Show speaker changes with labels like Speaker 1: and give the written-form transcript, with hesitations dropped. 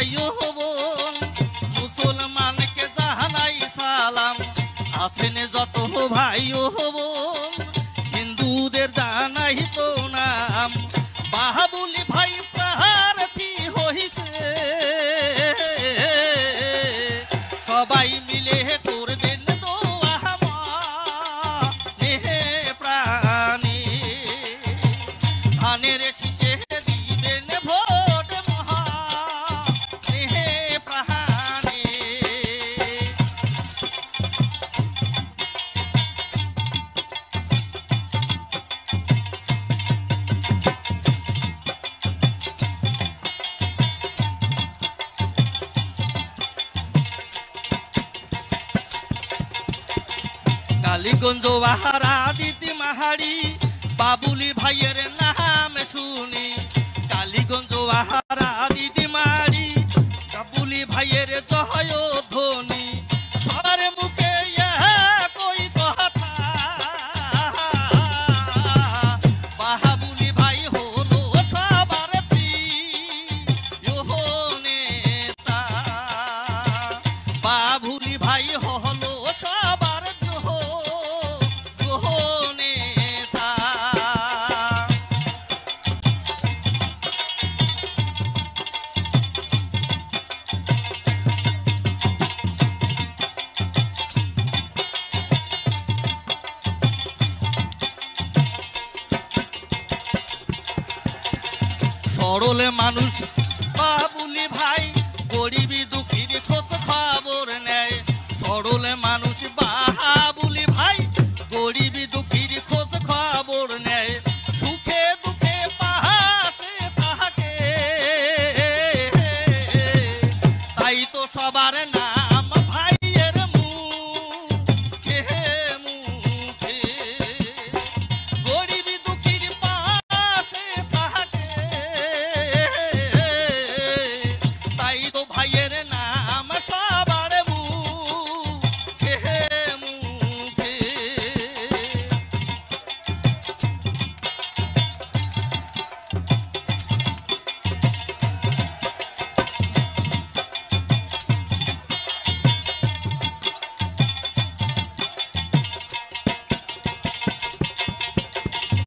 Speaker 1: ভাই ও বোন, মুসলমানকে জানাই সালাম। আছেন যত ভাই ও বোন, হিন্দুদের জানাই তো নাম। বাহাবুলি ভাই প্রার্থী হইছে, সবাই মিলে করবেন দোয়া মনে প্রাণে। ধানের শীষে দিবেন ভোট মনে প্রাণে। কালীগঞ্জ বাহারা দিতি মাহারি, বাবুলি ভাইয়ের নাম শুনি। কালীগঞ্জ বাহারা দিতি মাহারি, বাবুলি ভাইয়ের জয় ধ্বনি। সবার মুখে একই কথা, বাহাবুলি ভাই হলো সবার প্রিয় নেতা। বাবুলি ভাই হলো সবার সরল মানুষ বাবুলি ভাই, গরিবি দুঃখীর খোঁজ খবর